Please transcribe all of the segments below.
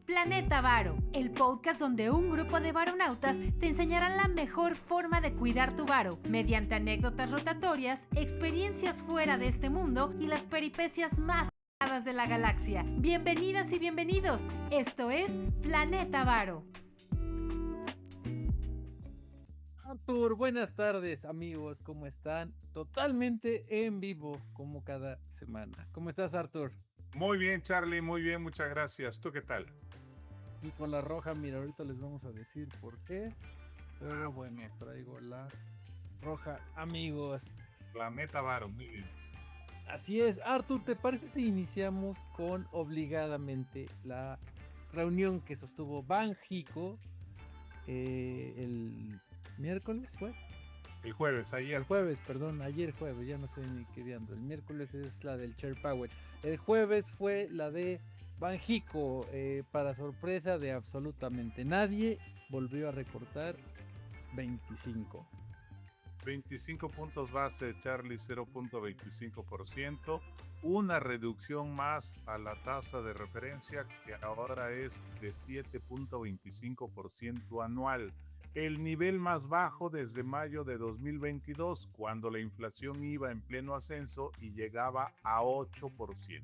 Planeta Varo, el podcast donde un grupo de varonautas te enseñarán la mejor forma de cuidar tu varo, mediante anécdotas rotatorias, experiencias fuera de este mundo y las peripecias más raras de la galaxia. Bienvenidas y bienvenidos, esto es Planeta Varo. Artur, buenas tardes amigos, ¿cómo están? Totalmente en vivo, como cada semana. ¿Cómo estás, Artur? Muy bien, Charlie, muy bien, muchas gracias. ¿Tú qué tal? Y con la roja, mira, ahorita les vamos a decir por qué. Pero bueno, traigo la roja, amigos. Planeta Varo, muy bien. Así es, Artur, ¿te parece si iniciamos con obligadamente la reunión que sostuvo Banxico el miércoles, ¿fue? El jueves, ayer. El jueves, perdón, ayer jueves, ya no sé ni qué día ando. El miércoles es la del Share Power. El jueves fue la de Banxico, para sorpresa de absolutamente nadie, volvió a recortar 25. 25 puntos base, Charlie, 0.25%. Una reducción más a la tasa de referencia que ahora es de 7.25% anual. El nivel más bajo desde mayo de 2022, cuando la inflación iba en pleno ascenso y llegaba a 8%.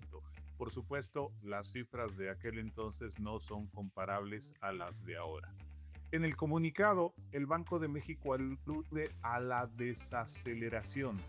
Por supuesto, las cifras de aquel entonces no son comparables a las de ahora. En el comunicado, el Banco de México alude a la desaceleración.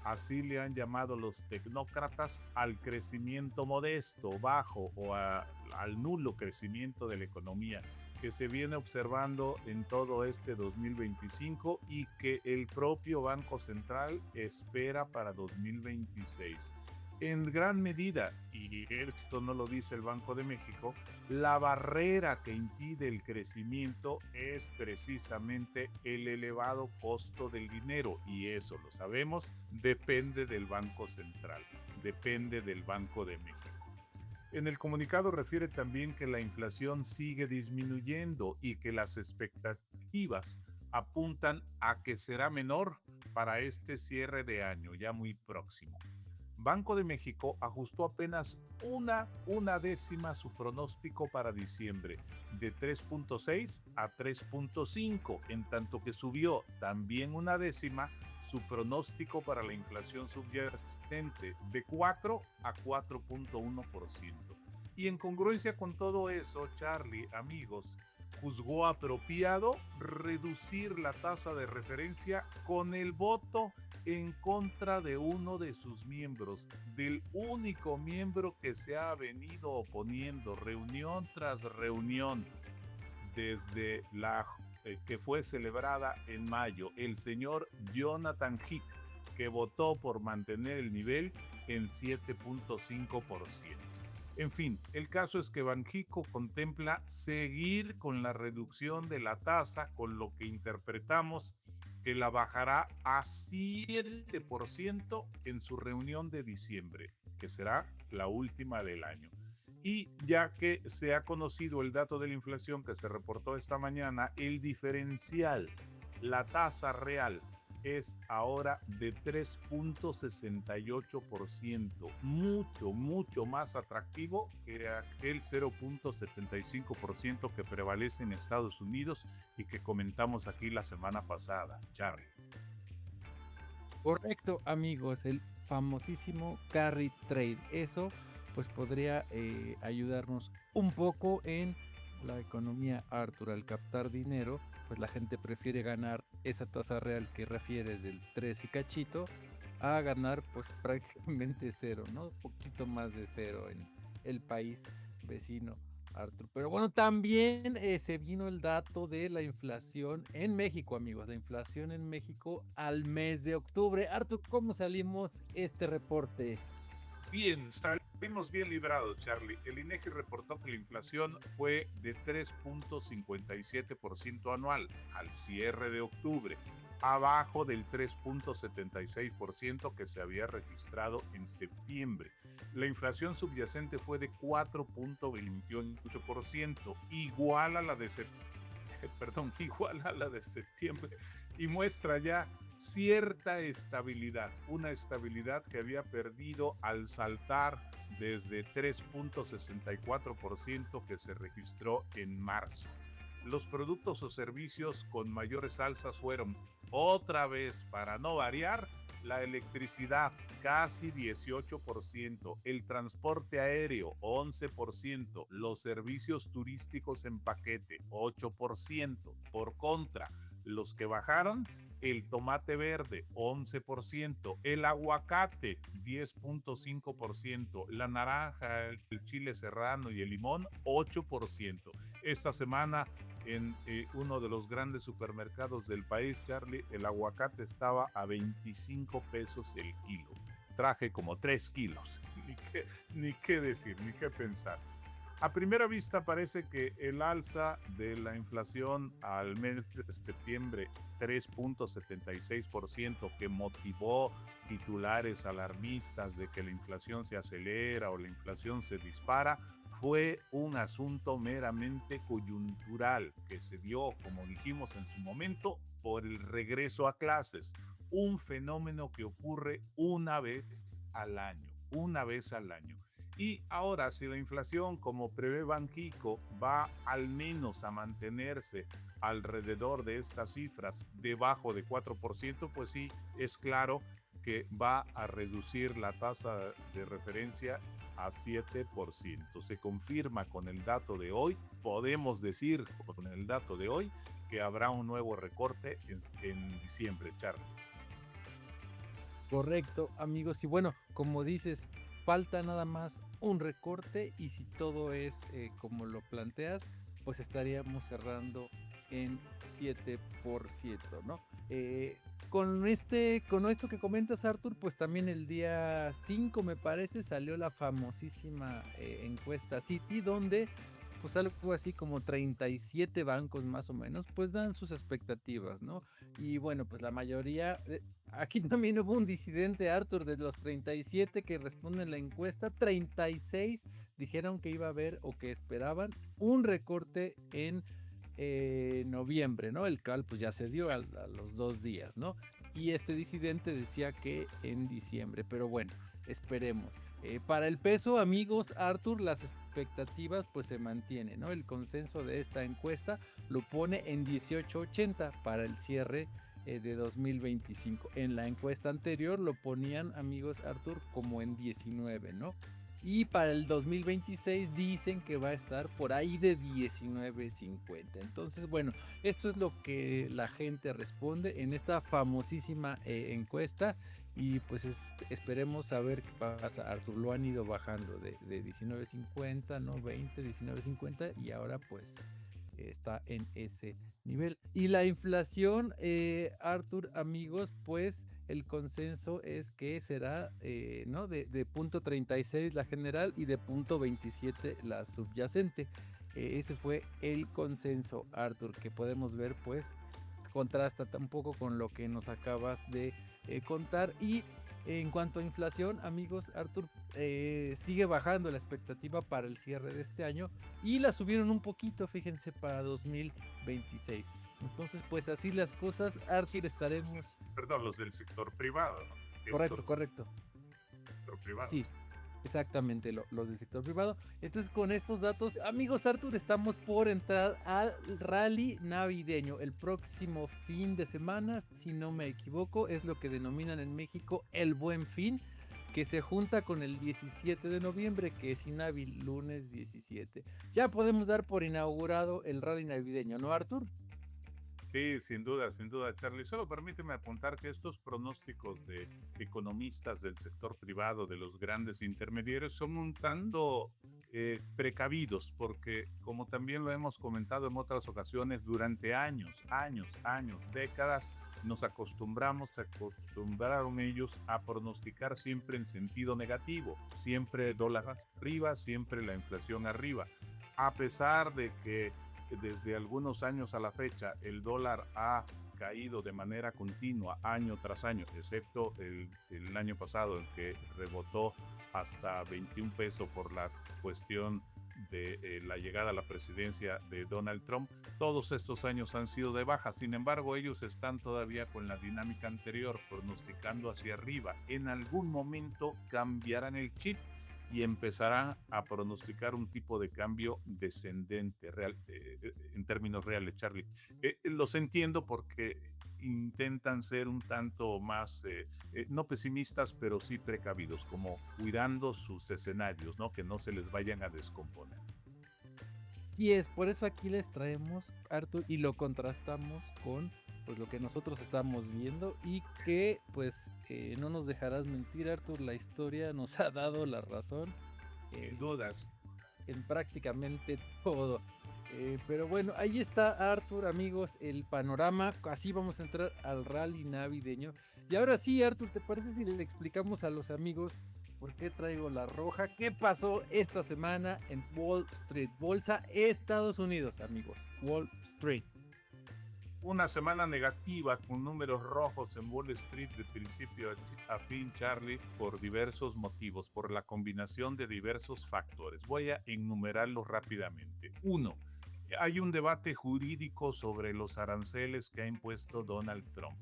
Así le han llamado los tecnócratas al crecimiento modesto, bajo o al nulo crecimiento de la economía que se viene observando en todo este 2025 y que el propio Banco Central espera para 2026. En gran medida, y esto no lo dice el Banco de México, la barrera que impide el crecimiento es precisamente el elevado costo del dinero, y eso lo sabemos, depende del Banco Central, depende del Banco de México. En el comunicado refiere también que la inflación sigue disminuyendo y que las expectativas apuntan a que será menor para este cierre de año ya muy próximo. Banco de México ajustó apenas una décima su pronóstico para diciembre, de 3.6 a 3.5, en tanto que subió también una décima su pronóstico para la inflación subyacente, de 4 a 4.1%. Y en congruencia con todo eso, Charlie, amigos, juzgó apropiado reducir la tasa de referencia con el voto en contra de uno de sus miembros, del único miembro que se ha venido oponiendo reunión tras reunión desde la que fue celebrada en mayo, el señor Jonathan Heath, que votó por mantener el nivel en 7.5%. En fin, el caso es que Banxico contempla seguir con la reducción de la tasa, con lo que interpretamos que la bajará a 7% en su reunión de diciembre, que será la última del año. Y ya que se ha conocido el dato de la inflación que se reportó esta mañana, el diferencial, la tasa real, es ahora de 3.68%, mucho más atractivo que aquel 0.75% que prevalece en Estados Unidos y que comentamos aquí la semana pasada, Charlie. Correcto, amigos, el famosísimo carry trade. Eso pues podría ayudarnos un poco en la economía, Arthur. Al captar dinero, pues la gente prefiere ganar esa tasa real que refieres del 3 y cachito a ganar pues prácticamente cero, ¿no? Un poquito más de cero en el país vecino, Arthur. Pero bueno, también se vino el dato de la inflación en México, amigos. La inflación en México al mes de octubre. Arthur, ¿cómo salimos este reporte? Bien, salimos bien librados, Charlie. El INEGI reportó que la inflación fue de 3.57% anual al cierre de octubre, abajo del 3.76% que se había registrado en septiembre. La inflación subyacente fue de 4.28%, igual a la de septiembre perdón, igual a la de septiembre y muestra ya cierta estabilidad, una estabilidad que había perdido al saltar desde 3.64% que se registró en marzo. Los productos o servicios con mayores alzas fueron, otra vez para no variar, la electricidad casi 18%, el transporte aéreo 11%, los servicios turísticos en paquete 8%. Por contra, los que bajaron, el tomate verde 11%, el aguacate 10.5%, la naranja, el chile serrano y el limón 8%. Esta semana en uno de los grandes supermercados del país, Charlie, el aguacate estaba a 25 pesos el kilo. Traje como 3 kilos. Ni qué decir, ni qué pensar. A primera vista parece que el alza de la inflación al mes de septiembre, 3.76%, que motivó titulares alarmistas de que la inflación se acelera o la inflación se dispara, fue un asunto meramente coyuntural que se dio, como dijimos en su momento, por el regreso a clases, un fenómeno que ocurre una vez al año. Y ahora, si la inflación, como prevé Banxico, va al menos a mantenerse alrededor de estas cifras, debajo de 4%, pues sí, es claro que va a reducir la tasa de referencia a 7%. Se confirma con el dato de hoy, podemos decir con el dato de hoy, que habrá un nuevo recorte en diciembre, Charlie. Correcto, amigos. Y bueno, como dices, falta nada más un recorte y si todo es como lo planteas, pues estaríamos cerrando en 7%, ¿no? Con esto que comentas, Arthur, pues también el día 5 me parece salió la famosísima encuesta Citi, donde pues algo así como 37 bancos más o menos, pues dan sus expectativas, ¿no? Y bueno, pues la mayoría, aquí también hubo un disidente, Arthur, de los 37 que responden la encuesta, 36 dijeron que iba a haber o que esperaban un recorte en noviembre, ¿no? El cual pues ya se dio a los 2 días, ¿no? Y este disidente decía que en diciembre, pero bueno, esperemos. Para el peso, amigos, Arthur, las expectativas pues se mantienen, ¿no? El consenso de esta encuesta lo pone en 18.80 para el cierre de 2025. En la encuesta anterior lo ponían, amigos, Arthur, como en 19, ¿no? Y para el 2026 dicen que va a estar por ahí de 19.50. Entonces, bueno, esto es lo que la gente responde en esta famosísima encuesta. Y pues esperemos saber qué pasa. Arthur, lo han ido bajando de 19.50, ¿no? 20, 19.50 y ahora pues está en ese nivel. Y la inflación, Arthur, amigos, pues el consenso es que será ¿no? de 0.36 la general y de 0.27 la subyacente. Ese fue el consenso, Arthur, que podemos ver pues contrasta un poco con lo que nos acabas de contar. Y en cuanto a inflación, amigos, Arthur, sigue bajando la expectativa para el cierre de este año y la subieron un poquito, fíjense, para 2026. Entonces, pues así las cosas, Arthur, estaremos... Perdón, los del sector privado, ¿no? Correcto. Sector privado. Sí, exactamente, los del sector privado. Entonces, con estos datos, amigos, Arthur, estamos por entrar al rally navideño. El próximo fin de semana, si no me equivoco, es lo que denominan en México el Buen Fin, que se junta con el 17 de noviembre, que es inhábil, lunes 17. Ya podemos dar por inaugurado el rally navideño, ¿no, Arthur? Sí, sin duda, Charlie. Solo permíteme apuntar que estos pronósticos de economistas del sector privado, de los grandes intermediarios, son un tanto precavidos, porque como también lo hemos comentado en otras ocasiones, durante años, décadas, nos acostumbraron ellos a pronosticar siempre en sentido negativo, siempre dólar arriba, siempre la inflación arriba, a pesar de que desde algunos años a la fecha el dólar ha caído de manera continua año tras año, excepto el año pasado en que rebotó hasta 21 pesos por la cuestión de la llegada a la presidencia de Donald Trump, todos estos años han sido de baja. Sin embargo, ellos están todavía con la dinámica anterior, pronosticando hacia arriba. En algún momento cambiarán el chip y empezarán a pronosticar un tipo de cambio descendente real, en términos reales, Charlie. Los entiendo porque intentan ser un tanto más, no pesimistas, pero sí precavidos, como cuidando sus escenarios, ¿no? Que no se les vayan a descomponer. Sí es, por eso aquí les traemos, Arthur, y lo contrastamos con pues lo que nosotros estamos viendo y que pues no nos dejarás mentir, Arthur, la historia nos ha dado la razón Sin dudas. en prácticamente todo. Pero bueno, ahí está, Arthur, amigos, el panorama. Así vamos a entrar al rally navideño. Y ahora sí, Arthur, ¿te parece si le explicamos a los amigos por qué traigo la roja? ¿Qué pasó esta semana en Wall Street? Bolsa Estados Unidos, amigos. Wall Street. Una semana negativa con números rojos en Wall Street de principio a fin, Charlie, por diversos motivos, por la combinación de diversos factores. Voy a enumerarlos rápidamente. 1. Hay un debate jurídico sobre los aranceles que ha impuesto Donald Trump.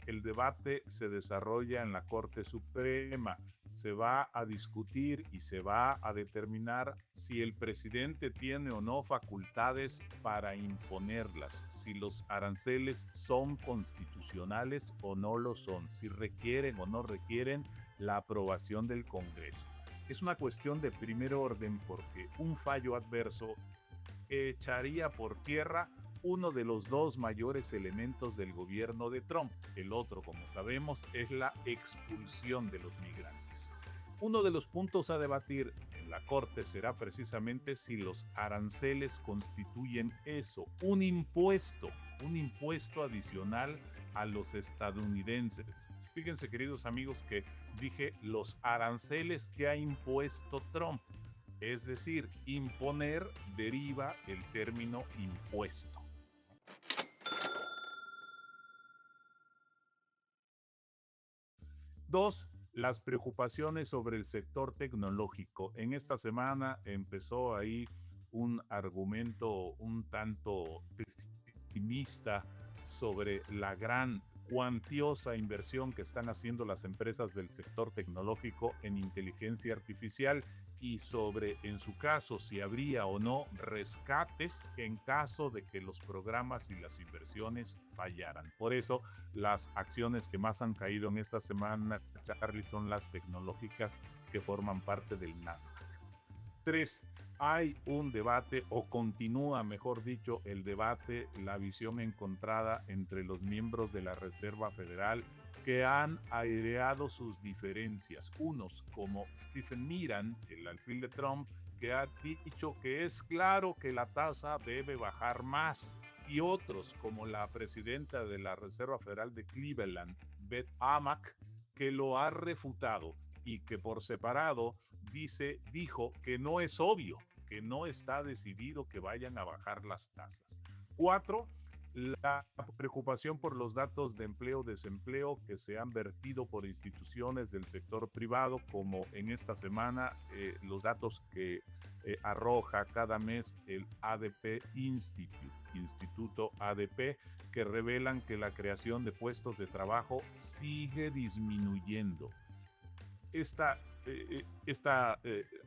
El debate se desarrolla en la Corte Suprema. Se va a discutir y se va a determinar si el presidente tiene o no facultades para imponerlas, si los aranceles son constitucionales o no lo son, si requieren o no requieren la aprobación del Congreso. Es una cuestión de primer orden porque un fallo adverso echaría por tierra uno de los dos mayores elementos del gobierno de Trump. El otro, como sabemos, es la expulsión de los migrantes. Uno de los puntos a debatir en la Corte será precisamente si los aranceles constituyen eso, un impuesto adicional a los estadounidenses. Fíjense, queridos amigos, que dije los aranceles que ha impuesto Trump. Es decir, imponer deriva el término impuesto. 2. Las preocupaciones sobre el sector tecnológico. En esta semana empezó ahí un argumento un tanto pesimista sobre la gran cuantiosa inversión que están haciendo las empresas del sector tecnológico en inteligencia artificial y sobre, en su caso, si habría o no rescates en caso de que los programas y las inversiones fallaran. Por eso, las acciones que más han caído en esta semana, Charlie, son las tecnológicas que forman parte del Nasdaq. 3. Hay un debate, o continúa, mejor dicho, el debate, la visión encontrada entre los miembros de la Reserva Federal que han aireado sus diferencias. Unos, como Stephen Miran, el alfil de Trump, que ha dicho que es claro que la tasa debe bajar más. Y otros, como la presidenta de la Reserva Federal de Cleveland, Beth Amack, que lo ha refutado y que por separado dijo que no es obvio, que no está decidido que vayan a bajar las tasas. 4. La preocupación por los datos de empleo-desempleo que se han vertido por instituciones del sector privado, como en esta semana los datos que arroja cada mes el ADP Instituto ADP, que revelan que la creación de puestos de trabajo sigue disminuyendo. Esta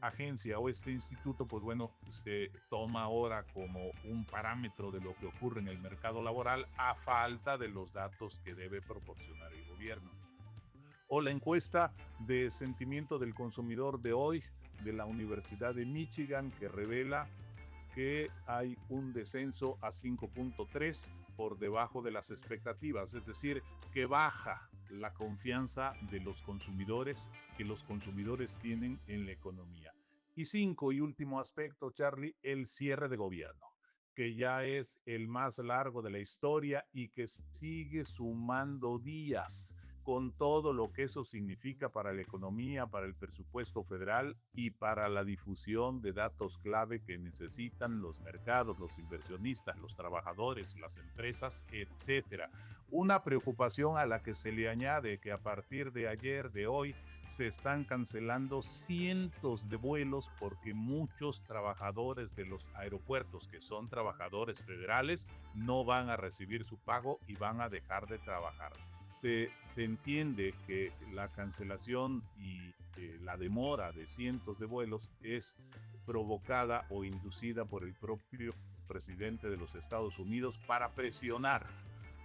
agencia o este instituto, pues bueno, se toma ahora como un parámetro de lo que ocurre en el mercado laboral a falta de los datos que debe proporcionar el gobierno. O la encuesta de sentimiento del consumidor de hoy de la Universidad de Michigan, que revela que hay un descenso a 5.3 por debajo de las expectativas, es decir, que baja la confianza de los consumidores que los consumidores tienen en la economía. Y 5, y último aspecto, Charlie, el cierre de gobierno, que ya es el más largo de la historia y que sigue sumando días, con todo lo que eso significa para la economía, para el presupuesto federal y para la difusión de datos clave que necesitan los mercados, los inversionistas, los trabajadores, las empresas, etcétera. Una preocupación a la que se le añade que a partir de ayer, de hoy, se están cancelando cientos de vuelos porque muchos trabajadores de los aeropuertos, que son trabajadores federales, no van a recibir su pago y van a dejar de trabajar. Se entiende que la cancelación y la demora de cientos de vuelos es provocada o inducida por el propio presidente de los Estados Unidos para presionar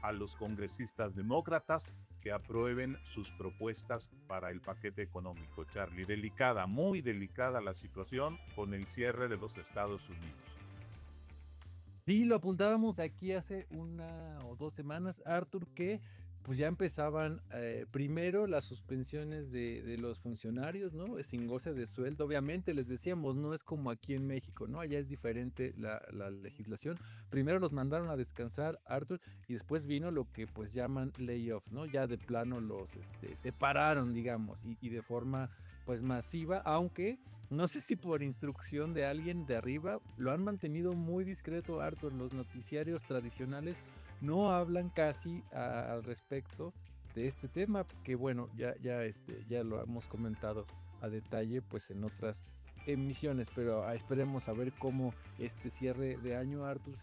a los congresistas demócratas que aprueben sus propuestas para el paquete económico. Charlie, delicada, muy delicada la situación con el cierre de los Estados Unidos. Sí, lo apuntábamos aquí hace 1 o 2 semanas, Arthur, que pues ya empezaban primero las suspensiones de los funcionarios, ¿no? Sin goce de sueldo, obviamente, les decíamos, no es como aquí en México, ¿no? Allá es diferente la legislación. Primero los mandaron a descansar, Arthur, y después vino lo que pues llaman layoff, ¿no? Ya de plano los separaron, digamos, y de forma pues masiva, aunque no sé si por instrucción de alguien de arriba, lo han mantenido muy discreto, Arthur. En los noticiarios tradicionales no hablan casi al respecto de este tema, que bueno, ya lo hemos comentado a detalle pues en otras emisiones, pero esperemos a ver cómo este cierre de año, Arthur,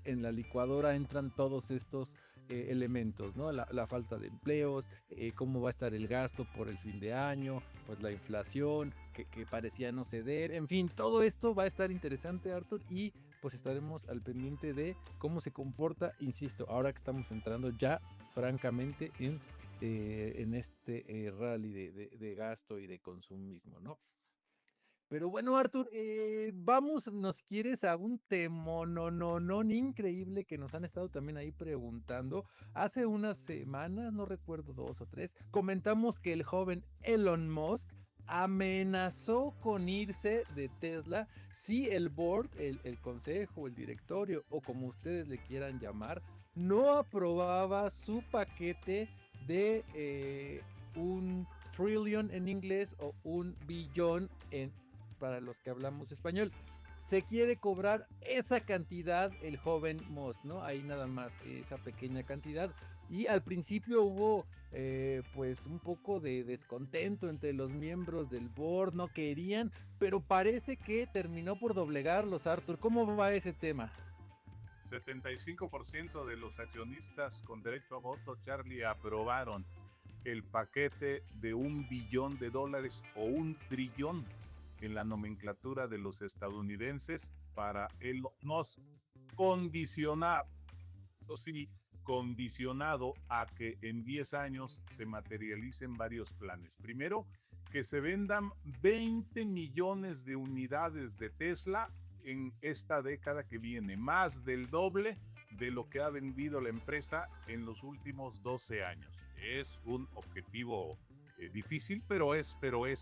en la licuadora entran todos estos elementos, ¿no? La falta de empleos, cómo va a estar el gasto por el fin de año, pues la inflación que parecía no ceder, en fin, todo esto va a estar interesante, Arthur, y pues estaremos al pendiente de cómo se comporta, insisto, ahora que estamos entrando ya francamente en este rally de gasto y de consumismo, ¿no? Pero bueno, Arthur, vamos, nos quieres a un tema no increíble que nos han estado también ahí preguntando. Hace unas semanas, no recuerdo 2 o 3, comentamos que el joven Elon Musk amenazó con irse de Tesla si el board, el consejo, el directorio o como ustedes le quieran llamar, no aprobaba su paquete de un trillion en inglés o un billón para los que hablamos español. Se quiere cobrar esa cantidad el joven Musk, ¿no? Ahí nada más esa pequeña cantidad. Y al principio hubo pues un poco de descontento entre los miembros del board, no querían, pero parece que terminó por doblegarlos, Arthur. ¿Cómo va ese tema? 75% de los accionistas con derecho a voto, Charlie, aprobaron el paquete de $1 billón o 1 trillón en la nomenclatura de los estadounidenses para Elon Musk, condicionado a que en 10 años se materialicen varios planes. Primero, que se vendan 20 millones de unidades de Tesla en esta década que viene, más del doble de lo que ha vendido la empresa en los últimos 12 años. Es un objetivo difícil, pero es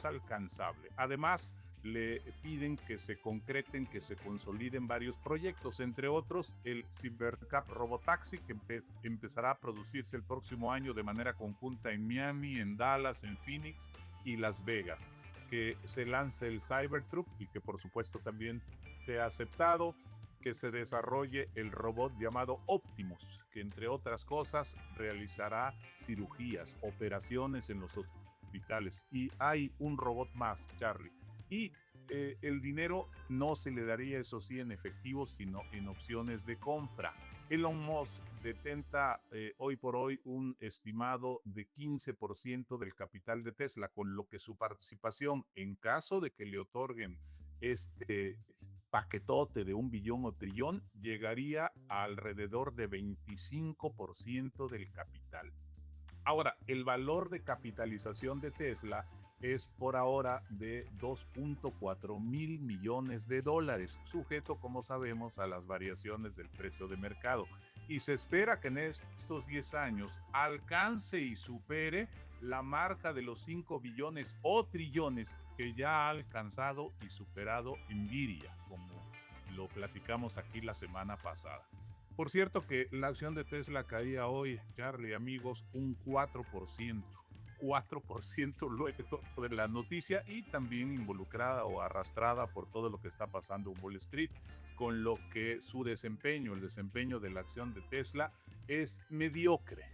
alcanzable. Además, le piden que se concreten, que se consoliden varios proyectos, entre otros el Cybercab Robotaxi, que empezará a producirse el próximo año de manera conjunta en Miami, en Dallas, en Phoenix y Las Vegas, que se lance el Cybertruck y que por supuesto también se ha aceptado que se desarrolle el robot llamado Optimus, que entre otras cosas realizará cirugías, operaciones en los hospitales. Y hay un robot más, Charlie. Y el dinero no se le daría, eso sí, en efectivo, sino en opciones de compra. Elon Musk detenta hoy por hoy un estimado de 15% del capital de Tesla, con lo que su participación, en caso de que le otorguen este paquetote de 1 billón o trillón, llegaría a alrededor de 25% del capital. Ahora, el valor de capitalización de Tesla es por ahora de 2.4 mil millones de dólares, sujeto, como sabemos, a las variaciones del precio de mercado. Y se espera que en estos 10 años alcance y supere la marca de los 5 billones o trillones que ya ha alcanzado y superado Nvidia, como lo platicamos aquí la semana pasada. Por cierto que la acción de Tesla caía hoy, Charlie, amigos, un 4%. 4% luego de la noticia y también involucrada o arrastrada por todo lo que está pasando en Wall Street, con lo que su desempeño, el desempeño de la acción de Tesla es mediocre.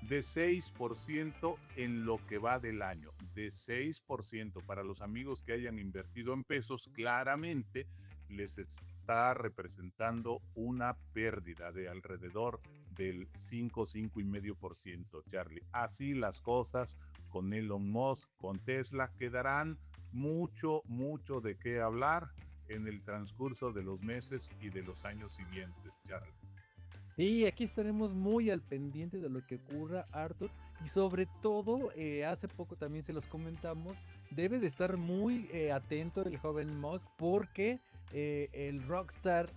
de 6% en lo que va del año, de 6%. Para los amigos que hayan invertido en pesos, claramente les está representando una pérdida de alrededor del 5,5%, Charlie. Así las cosas con Elon Musk, con Tesla, quedarán mucho de qué hablar en el transcurso de los meses y de los años siguientes, Charlie. Y aquí estaremos muy al pendiente de lo que ocurra, Arthur. Y sobre todo, hace poco también se los comentamos, debe de estar muy atento el joven Musk porque el rockstar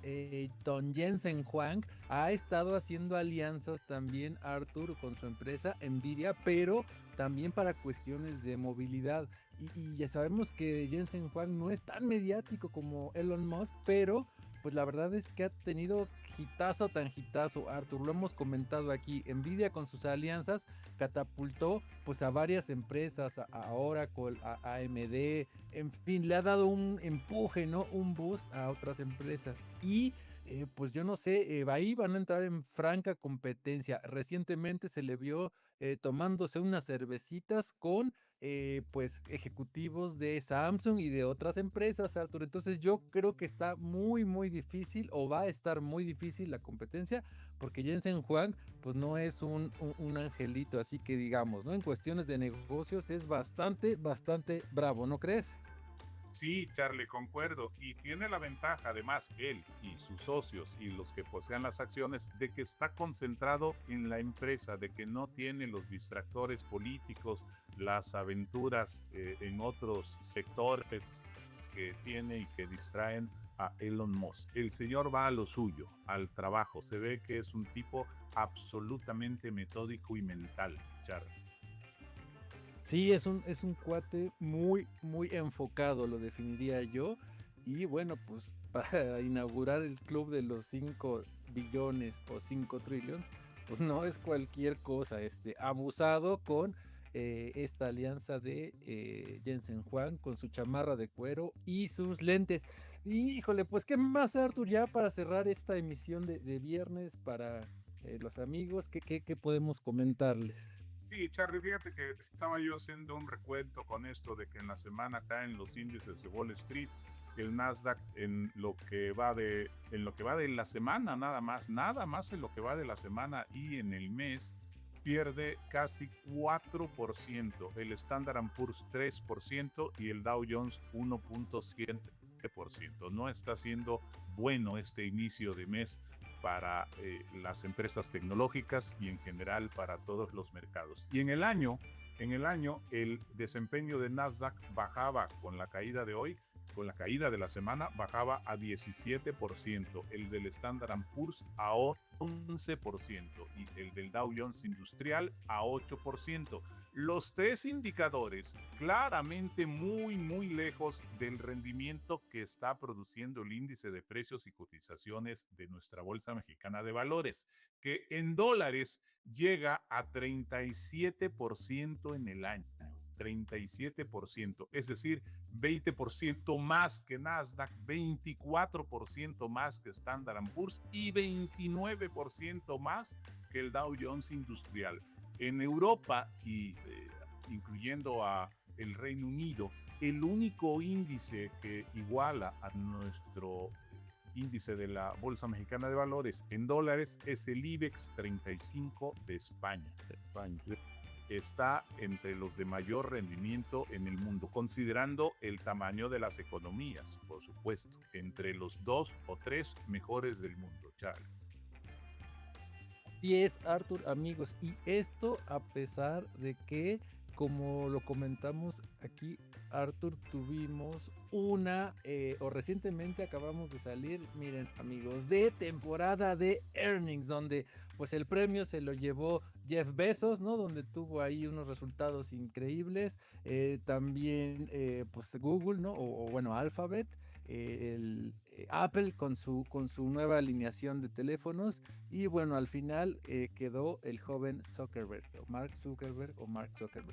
Don Jensen Huang ha estado haciendo alianzas también, Arthur, con su empresa Nvidia, pero también para cuestiones de movilidad. Y ya sabemos que Jensen Huang no es tan mediático como Elon Musk, pero pues la verdad es que ha tenido hitazo tan hitazo, Arthur, lo hemos comentado aquí. Nvidia con sus alianzas catapultó pues a varias empresas, a Oracle, a AMD, en fin, le ha dado un empuje, ¿no? Un boost a otras empresas. Y pues yo no sé, ahí van a entrar en franca competencia. Recientemente se le vio tomándose unas cervecitas con pues ejecutivos de Samsung y de otras empresas, Arthur. Entonces yo creo que está muy difícil, o va a estar muy difícil la competencia, porque Jensen Huang pues no es un angelito, así que digamos, ¿no? En cuestiones de negocios es bastante bravo, ¿no crees? Sí, Charlie, concuerdo. Y tiene la ventaja, además, él y sus socios y los que posean las acciones, de que está concentrado en la empresa, de que no tiene los distractores políticos, las aventuras en otros sectores que tiene y que distraen a Elon Musk. El señor va a lo suyo, al trabajo. Se ve que es un tipo absolutamente metódico y mental, Charlie. Sí, es un cuate muy enfocado, lo definiría yo. Y bueno, pues para inaugurar el club de los 5 billones o 5 trillions, pues no es cualquier cosa, abusado con esta alianza de Jensen Huang con su chamarra de cuero y sus lentes. Y híjole, pues qué más, Arthur, ya para cerrar esta emisión de viernes para los amigos, ¿qué podemos comentarles? Sí, Charlie, fíjate que estaba yo haciendo un recuento con esto de que en la semana caen los índices de Wall Street, el Nasdaq en lo que va de la semana nada más en lo que va de la semana y en el mes pierde casi 4%, el Standard & Poor's 3% y el Dow Jones 1,7%. No está siendo bueno este inicio de mes para las empresas tecnológicas y en general para todos los mercados. Y en el año el desempeño de Nasdaq bajaba con la caída de hoy, con la caída de la semana bajaba a 17%, el del Standard & Poor's a 11% y el del Dow Jones Industrial a 8%. Los tres indicadores claramente muy lejos del rendimiento que está produciendo el índice de precios y cotizaciones de nuestra Bolsa Mexicana de Valores, que en dólares llega a 37% en el año. 37%, es decir, 20% más que Nasdaq, 24% más que Standard & Poor's y 29% más que el Dow Jones Industrial. En Europa y incluyendo a el Reino Unido, el único índice que iguala a nuestro índice de la Bolsa Mexicana de Valores en dólares es el IBEX 35 de España. Está entre los de mayor rendimiento en el mundo, considerando el tamaño de las economías, por supuesto, entre los 2 o 3 mejores del mundo, Charlie. Así es, Arthur, amigos, y esto a pesar de que, como lo comentamos aquí, Arthur, tuvimos o recientemente acabamos de salir, miren amigos, de temporada de earnings, donde pues el premio se lo llevó Jeff Bezos, ¿no? Donde tuvo ahí unos resultados increíbles, también pues Google, ¿no? O bueno, Alphabet, Apple con su nueva alineación de teléfonos, y bueno, al final quedó el joven Zuckerberg, o Mark Zuckerberg,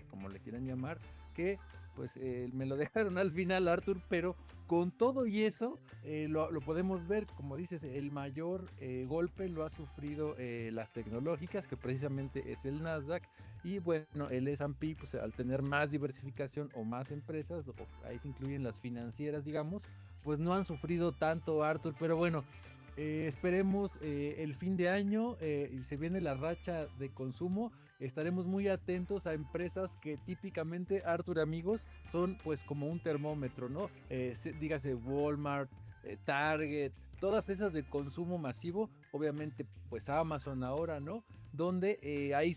como le quieran llamar, que pues me lo dejaron al final, Arthur, pero con todo y eso lo podemos ver, como dices, el mayor golpe lo ha sufrido las tecnológicas, que precisamente es el Nasdaq, y bueno, el S&P, pues al tener más diversificación o más empresas, ahí se incluyen las financieras, digamos, pues no han sufrido tanto, Arthur, pero bueno, esperemos el fin de año y se viene la racha de consumo. Estaremos muy atentos a empresas que típicamente, Arthur, amigos, son pues como un termómetro, ¿no? Dígase Walmart, Target, todas esas de consumo masivo, obviamente pues Amazon ahora, ¿no? Donde ahí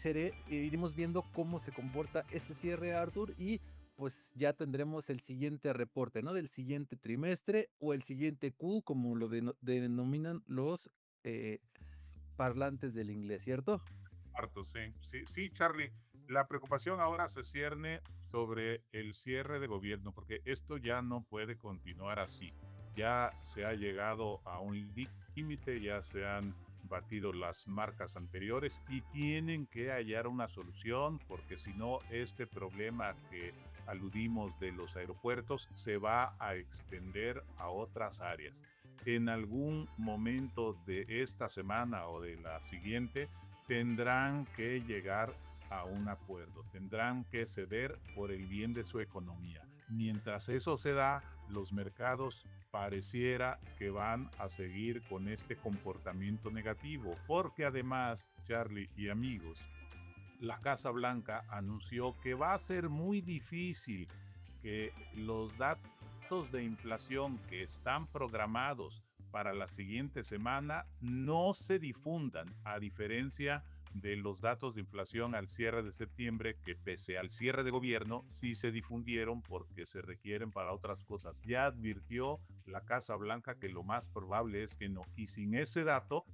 iremos viendo cómo se comporta este cierre, Arthur, y pues ya tendremos el siguiente reporte, ¿no? Del siguiente trimestre o el siguiente Q, como lo denominan los eh, parlantes del inglés, ¿cierto? Harto, sí. Sí, Charlie. La preocupación ahora se cierne sobre el cierre de gobierno, porque esto ya no puede continuar así. Ya se ha llegado a un límite, ya se han batido las marcas anteriores y tienen que hallar una solución, porque si no, este problema que aludimos de los aeropuertos se va a extender a otras áreas. En algún momento de esta semana o de la siguiente, tendrán que llegar a un acuerdo, tendrán que ceder por el bien de su economía. Mientras eso se da, los mercados pareciera que van a seguir con este comportamiento negativo, porque además, Charlie y amigos, la Casa Blanca anunció que va a ser muy difícil que los datos de inflación que están programados para la siguiente semana no se difundan, a diferencia de los datos de inflación al cierre de septiembre, que pese al cierre de gobierno, sí se difundieron porque se requieren para otras cosas. Ya advirtió la Casa Blanca que lo más probable es que no. Y sin ese dato,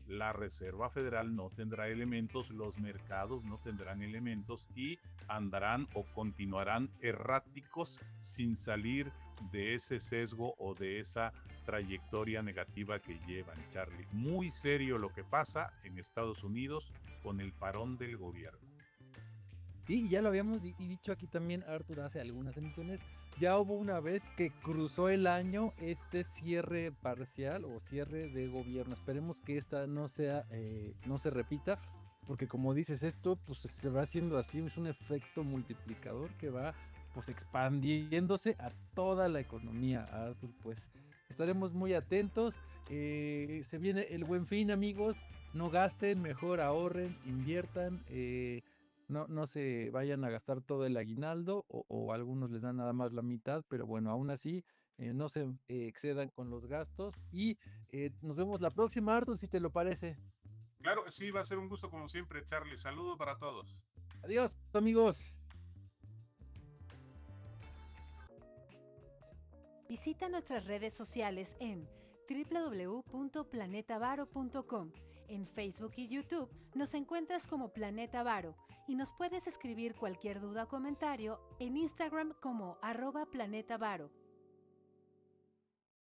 la Reserva Federal no tendrá elementos, los mercados no tendrán elementos y andarán o continuarán erráticos sin salir de ese sesgo o de esa trayectoria negativa que llevan, Charlie. Muy serio lo que pasa en Estados Unidos con el parón del gobierno. Y ya lo habíamos dicho aquí también, Arthur, hace algunas emisiones. Ya hubo una vez que cruzó el año este cierre parcial o cierre de gobierno. Esperemos que esta no se repita, porque como dices, esto pues se va haciendo así, es un efecto multiplicador que va pues expandiéndose a toda la economía, Arthur. Pues estaremos muy atentos. Se viene el Buen Fin, amigos. No gasten, mejor ahorren, inviertan. No se vayan a gastar todo el aguinaldo o algunos les dan nada más la mitad, pero bueno, aún así no se excedan con los gastos y nos vemos la próxima, Arthur, si te lo parece. Claro que sí, va a ser un gusto como siempre, Charlie. Saludos para todos. Adiós, amigos. Visita nuestras redes sociales en www.planetavaro.com. En Facebook y YouTube nos encuentras como Planeta Varo y nos puedes escribir cualquier duda o comentario en Instagram como @planetavaro.